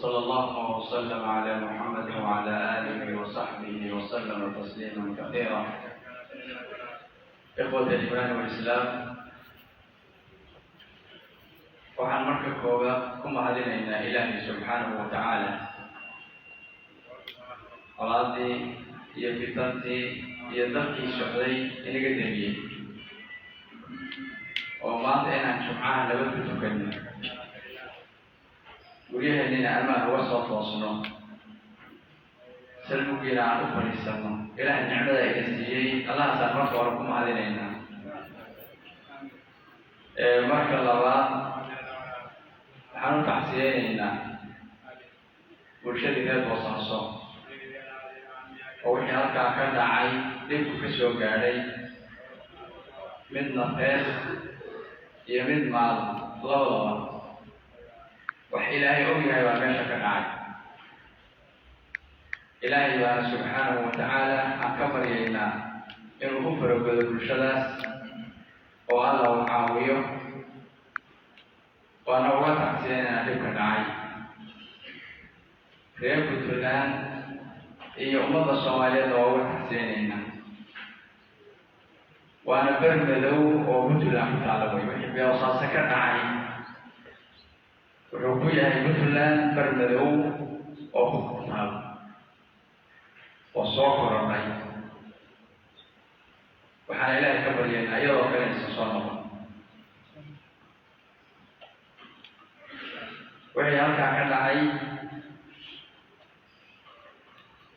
وصلى الله وسلم على محمد وعلى آله وصحبه وسلم تسليما كثيرا. إخوة الإيمان والإسلام، waxaan marka koobaad ku mahadinaynaa Ilaahay subxaanahu wa tacaala qalaadii iyo fitantii iyo dadkii socday inaga damiyey oo maanta inaan jumcaha nabad ku tukanno, guryaheennina amaan uga soo toosno, salmugiina aan u fadhiisanno. Ilaahay nicmada ina siiyey allahaasaan marka hore ku mahadinaynaa. Marka labaad waxaan u tacsiyeynaynaa bulshadii reer Boosaaso oo wixii halkaa ka dhacay dhibku ka soo gaadhay, mid nafeed iyo mid maal labadaba. wax Ilaahay og yahay baa meesha ka dhacay. Ilaahay baana subxaanahu wa tacaala aan ka baryaynaa inuu u faragoodo bulshadaas oo alla uu caawiyo, waana uga tacsiyeynaa dhibka dhacay. reer Puntland iyo ummadda Soomaaliyeed waa uga tacsiyeynaynaa. waana ber madow oo Puntland ku taala wey. wixii Boosaaso ka dhacay wuxuu ku yahay Puntland ber madow oo ku taala oo soo korodhay. waxaan Ilaahay ka baryaynaa iyadoo kale isa soo noqon. wixii halkaa ka dhacay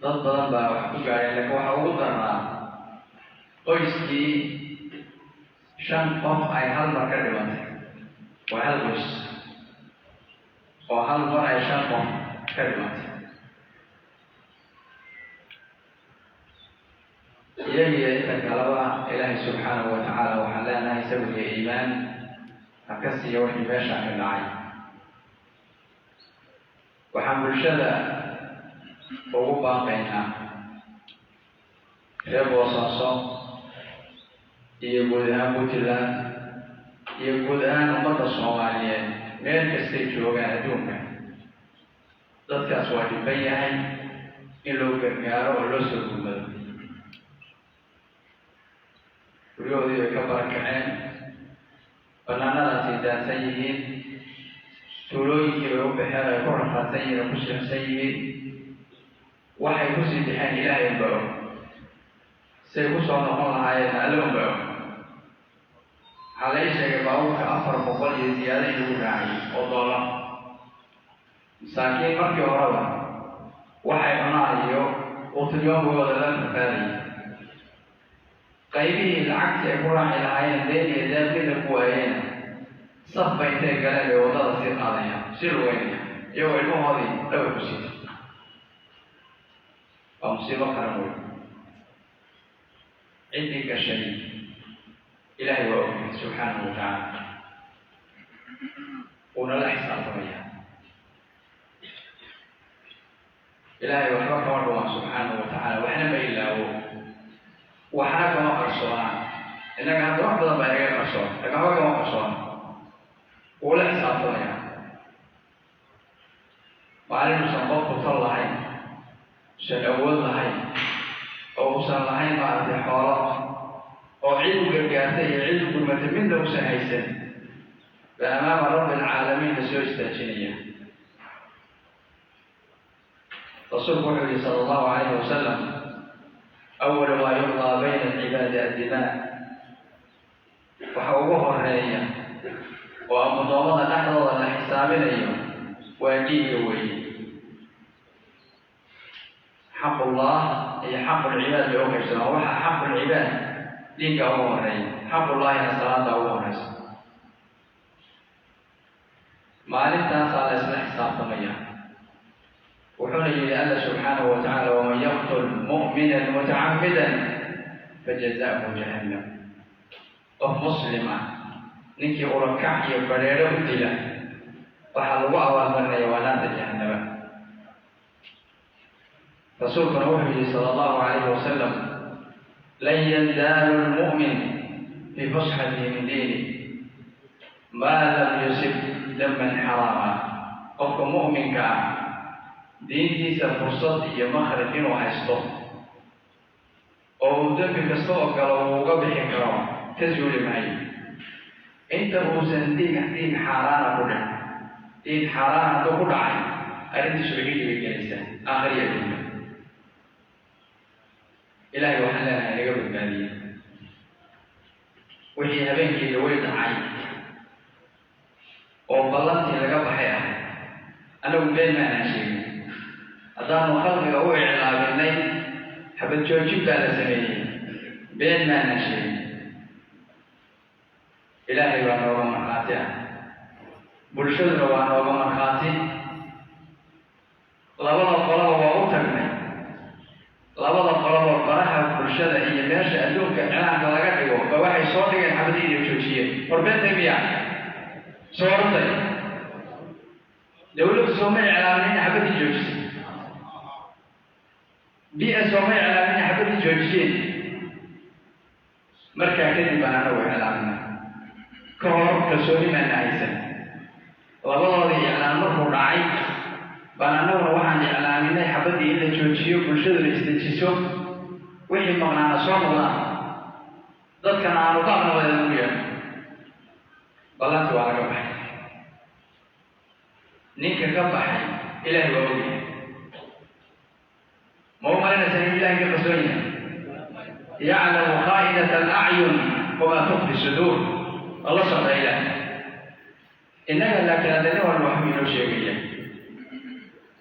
dad badan baa wax ku gaadheen, laakiin waxa ugu daraa qoyskii 5 qof ay hal mar ka dhimatay. waa hal qoys oo hal mar ay 5 qof ka dhimatay. iyagiyo inta kaleba Ilaahay subxaanahu wa tacaala waxaan leenahay sabir iyo iimaan ha ka siiya wixii meeshaa ka dhacay. waxaan bulshada ugu baaqaynaa reer Boosaaso iyo guud ahaan Puntland iyo guud ahaan ummadda Soomaaliyeed meel kastay joogaan adduunka, dadkaas waa dhiban yahay in loo gargaaro oo loo soo gurmado. guryahoodii bay ka barakaceen, bannaanadaasay daadsan yihiin, tuulooyinkii bay u baxeen, ay ku rafaadsan yihiin oo ku shirsan yihiin. waxay ku sii bixeen Ilaahay unba og, say ku soo noqon lahaayeen alle unba og. waxaa la ii sheegay baabuurka 400 iyo ziyaado in lagu raacay oo dollar. masaakiin markii horeba waxay cunaan iyo utilyoomkooda la rafaadayay. qaybihii lacagtii ay ku raaci lahaayeen deen iyo daabkida ku waayeen, saf bay intay galeen bay waddada sii qaadayaan, sii lugeynaya iyagoo ilmahoodii dhabar ku siitay. waa musiibo qaran wey. ciddii gashay Ilaahay waa ogyahay subxaanahu wa tacaala, uuna la xisaabtamaya. Ilaahay waxba kama dhumaan subxaanahu wa tacaala, waxna ma ilaawo, waxna kama qarsoonaan. innaga hadda wax badan baa inaga qarsoon, laakiin waxba kama qarsoon. wuu la xisaabtamaya. maalin uusan qofku tal lahayn, usan awood lahayn, oo uusan lahayn maaragtay xoolo, oo cid u gargaartay iyo cid u gurmatay midna uusan haysan, ba amaama rabbi alcaalamiin la soo istaajinaya. rasuulku wuxuu yihi sala allahu calayhi wasalam: أول ما يقضى بين العباد الدماء. waxa ugu horeeya oo addoommada dhexdooda la xisaabinayo waa dhiigga weeye. xaqullah iyo xaqulcibaad bay u qaybsamaan. waxaa xaqulcibaad dhiigga ugu horeeya, xaqullahina salaada ugu horeysa. maalintaasaa la isla xisaabtamaya. wuxuuna yidhi alla subxaanahu wa tacaala: waman yaqtul mu'minan mutacammidan fajazaa'uhu jahannam. qof muslim ah ninkii urakac iyo badheedho u dila waxaa lagu abaalmarinaya waa naarta jahannama. rasuulkuna wuxuu yidhi sala allahu calayhi wasalam: lan yazaalu lmu'min fii fusxatihi min diini maa lam yusib daman xaraama. qofka mu'minka ah diintiisa fursad iyo makhraj inuu haysto oo uu dembi kasta oo galo uu uga bixi karo ka suuli maayo inta uusan diin xaaraana ku dhicin diin xaaraan hadduu ku dhacay arrintiisu cigii bay gelaysaa aakhiriya adduunka ilaahay waxaan leenahay naga badbaadiye wixii habeenkii dhawey dhacay oo ballantii laga baxay ah anagu been maanaan sheegin haddaanu khalqiga u iclaaminay xabad joojin baa la sameeyey been maanaan sheegin ilaahay waa nooga markhaati ah bulshaduna waa nooga markhaati labada qolaba waa u tagnay labada qolaba baraha bulshada iyo meesha adduunka cilaanka laga dhigo ba waxay soo dhigeen xabadii iyo joojiyeen horbeentay miya soo ortay dawladdu sooma iclaamin xabadii joojisay BS sooma iclaamin xabadii joojiyeen markaa kadib baan anagu iclaaminay ka hor kalsooni maana haysan labadoodii iclaan markuu dhacay baan annaguna waxaan iclaaminay xabadii in la joojiyo bulshaduna isdejiso wixii maqnaana soo noqdaan dadkana aanu qaaqnabada ugu yeedho ballanti waa laga baxay ninka ka baxay ilaahay waa ogyahay ma u malinaysaa inuu ilahay ka qarsoon yahay yaclamu khaa'inata alacyun wamaa tukfi suduur alla socda ilaahay innaga laakiin hadda nin walba waxbuu inoo sheegaya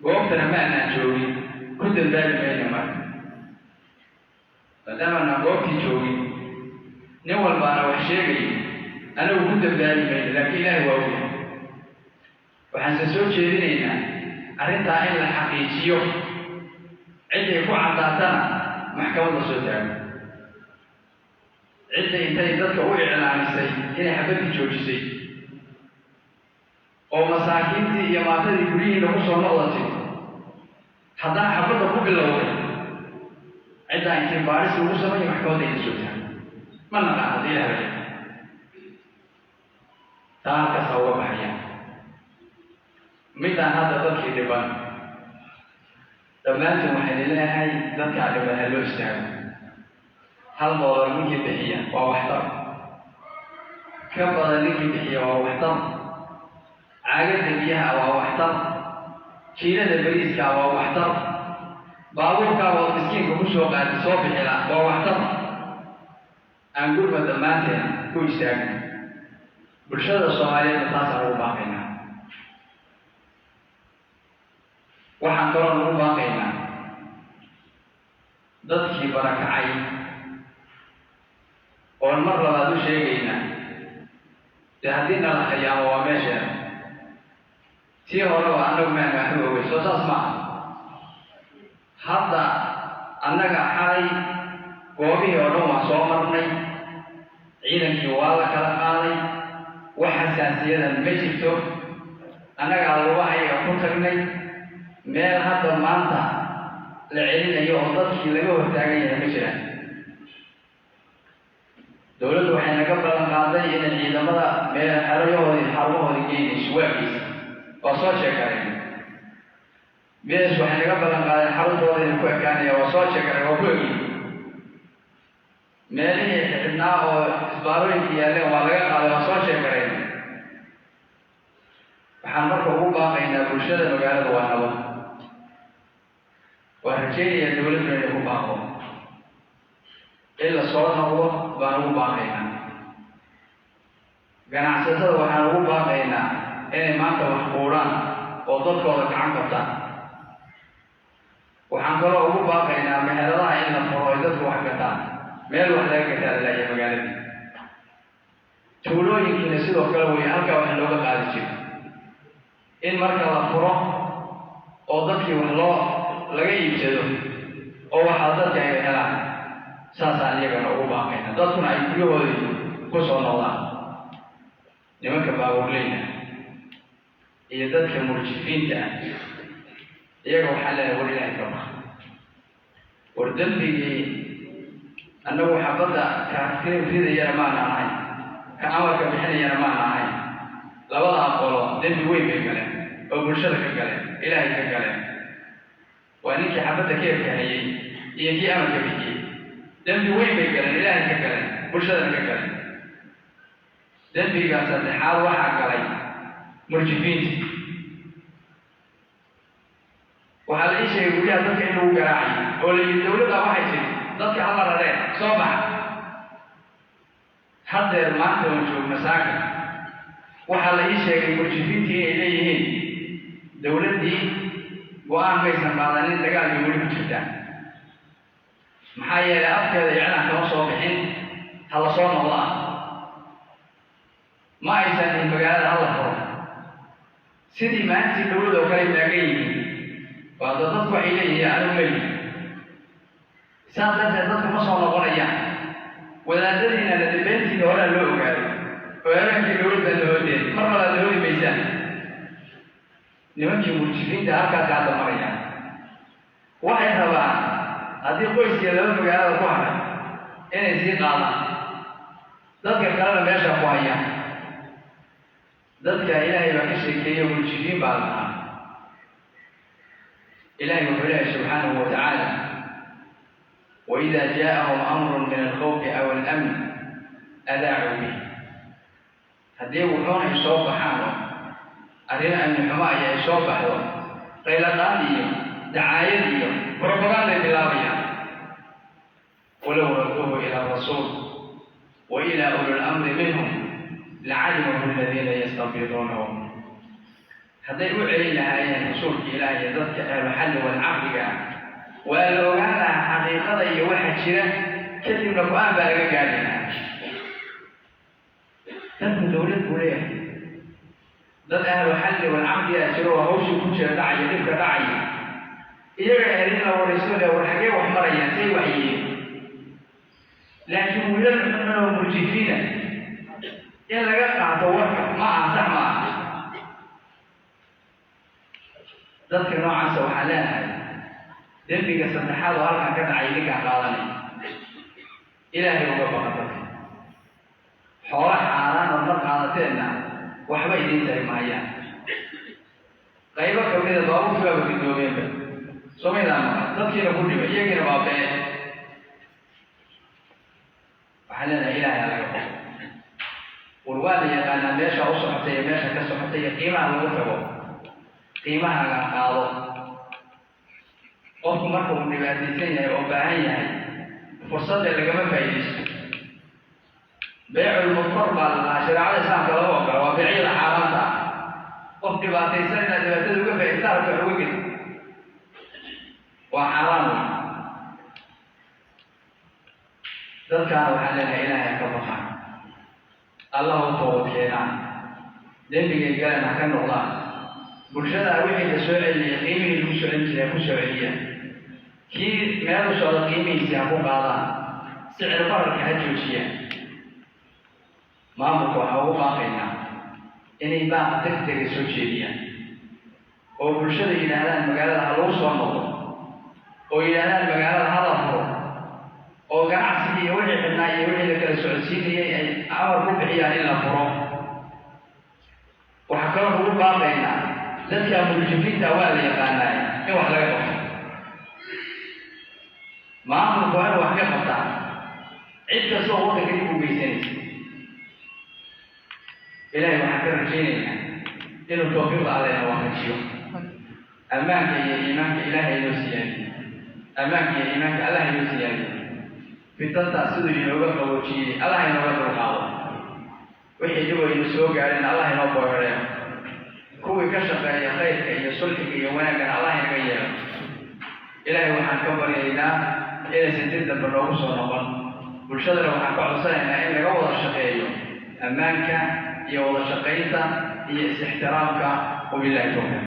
goobtana ma anaan joogin ku dambaabi mayna marka maadaamaanaan goobtii joogin nin walbaana wax sheegaya anagu ku dambaabi mayno laakiin ilaahay waa ogyahay waxaanse soo jeedinaynaa arrintaa in la xaqiijiyo cidday ku caddaatana maxkamad la soo taago cidda intay dadka u iclaamisay inay xabadii joojisay oo masaakiintii iyo maatadii guryihiina ku soo noqdatay haddaan xabadda ku bilowday ciddaa intii baaris lagu sameeyo maxkamadda ina soo taago ma naqaan haddii ilaha baya taa halkaasaa uga baxaya midaan hadda dadkii dhiban dhammaantiin waxayna leeyahay dadkaa dhiban ha loo istaago hal doolar ninkii bixiya waa waxtar ka badan ninkii bixiya waa waxtar caagadda biyaha waa waxtar jiilada bariiska waa waxtar baabuurkaa waad miskiinka ku soo qaadi soo bixila waa waxtar aan gurba dhammaanteen ku istaagna bulshada soomaaliyeedna taasaan ugu baaqaynaa waxaan kaloo ugu baaqaynaa dadkii barakacay oon mar labaad u sheegaynaa dee haddii nala khayaamo waa meesheeda tii hore waa annagu maanu waxba ogey soo saas maaha hadda annaga xalay goobihii oo dhan waan soo marnay ciidankii waa la kala qaaday wax xasaasiyadan ma jirto annagaa lugahayaga ku tagnay meel hadda maanta la celinayo oo dadkii laga hortaagan yahay ma jiraan dawladdu waxay naga ballan qaaday inay ciidamada meel xerayahoodii xarumahoodii geynayso waagiisa waa soo sheekareen mees waxay naga ballan qaadeen xaruntooda inay ku ekaanaya waa soo sheekareen waa ku egin meelihii xidhnaa oo isbaarooyinka yaalleen waa laga qaaday waa soo sheekareen waxaan marka ugu baaqaynaa bulshada magaalada waa nabad waa rajeynaya dawladdu inay ku baaqo in la soo noqdo baan ugu baaqaynaa ganacsatada waxaan ugu baaqaynaa inay maanta wax quudhaan oo dadkooda gacan qabtaan waxaan kaloo ugu baaqaynaa meheradaha in la furo ay dadku wax gataan meel wax laga gataa lalaaya magaaladii tuulooyinkiina sidoo kale wey halkaa wax looga qaadi jiro in marka la furo oo dadkii wax laga iibsado oo waxaa dadka ay helaan saasaan iyagana ugu baaqayna dadkuna ay guryahoodii ku soo noqdaan nimanka baabuurleyna iyo dadka murjifiinta ah iyaga waxaa leedahay war ilaahay ka baqa war dembigii annagu xabadda ka ridayana maana ahayn ka amarka bixinayana maana ahayn labadaa qolo dembi weyn bay galeen oo bulshada ka galeen ilaahay ka galeen وأنك حبتك كيف كهي يجي أمرك بيجي ذنبي وين بيقلن إلهي كقلن برشدنا كقلن ذنبي قاسد حال واحد قلي مرجفين وهذا الشيء يقول يا ذلك إنه قراعي ولا الدولة واحد شيء ذلك الله رأيه صبح حتى ما تنشوف مساكن وهذا الشيء المرجفين إليه دولة دي وأنا ميسن بعدين تقال يقول بجدا محايا لأفكار يعني كما صوبحين هذا صون الله ما يسن المجال الله فرق سيدي ما أنت دولة وكلام لاقيه وهذا تطبع إليه أنا ملي سادة تطبع مصر غرية ولا تدري أن البنت ولا اللوء ويرك اللوء باللوء مرة اللوء ميزان nimankii murjifiinta halkaas ka damarayaan waxay rabaan haddii qoyska laba magaalada ku haray inay sii qaadaan dadka kalena meesha ku hayaan dadka ilaahay baa ka sheekeeya murjifiin baa lahaa ilaahay wuxuu leeyahay subxaanahu watacaala وإذا جاءهم أمر من الخوف أو الأمن أذاعوا به هذه وحون يصوب حاله أرينا أن الحماية يصوب حاله قيل قادية دعاية بروباغندا بلاغية ولو ردوه إلى الرسول وإلى أولي الأمر منهم لعلمه الذين يستنبطونه هذا يوعي لها أن الرسول إلهي ذاتك الحل والعقل ولو كان حقيقة يوحد شيئا كثير من القرآن بلغ قادنا تنمو دولة بوليه ذات أهل الحل والعقل يأتروا وهوشي كنشر دعي يدفك دعي إذا أهلنا ورسوله والحقية وحمريا سي وحيين لكن ولد منهم مرجفين إلا قطع توقف مع زحمة ذاتك نوعا سوحلان ذنبك سنحاول هلكا كدعي لك قالني إلهي وقبضتك حول حالان والنطق عادتنا وحبا إذن سري معيا قيبك وكذا ضعوف فيها بكدومين سومي لما تذكر كل ما يجينا بابين وحلنا إلهي على قبض والوالي يقال أن بيشا أصحتي بيشا كسحتي قيمة المتبع قيمة على قاضي qofku markuu dhibaataysan yahay oo baahan yahay fursada lagama faa'iideysto beecul mudmar baa shariicada islaamka lagu ogol waa beecida xaaraanta qof dhibaataysan inaad dhibaatada uga faa'iideysaa wax uga geli waa xaaraan dadkaan waxaa leenahay ilaahay ka baqaa allah u toobadkeenaa dembigay galan ha ka noqdaan bulshada wixii la soo celiyay qiimihii lagu soo celin jiray ku soo celiyaan kii meel u socda qiimihiisii ha ku qaadaan sicir bararka ha joojiyaan maamulka waxaa ugu baaqaynaa inay baaq degdega soo jeediyaan oo bulshada yidhaahdaan magaalada ha lagu soo noqdo oo yidhaahdaan magaalada ha la furo oo ganacsigii iyo wixii xidhnaa iyo wixii la kala socodsiinayay ay amar ku bixiyaan in la furo waxaa kaloo ugu baaqaynaa dadka murjifiinta waa la yaqaanaa in wax laga qabto maamulku waa in wax ka qabtaa cid kastoo waddanka dib u geysanaysa ilaahay waxaan ka rajaynaynaa inuu tawfiiqda allena waafajiyo ammaanka iyo iimaanka ilaahay inoo siyaadiyo ammaanka iyo iimaanka allah inoo siyaadiyo fitantaas siduu inooga qaboojiyey allah inooga dulqaado wixii dhib aynu soo gaadhin allah inoo booreeyo kuwii ka shaqeeya khayrka iyo sulxiga iyo wanaagana allah inaga yeelo ilaahay waxaan ka baryaynaa inaysan dib dambe noogu soo noqon bulshadana waxaan ka codsanaynaa in laga wada shaqeeyo ammaanka iyo wada shaqaynta iyo is-ixtiraamka wabillahi tawfiiq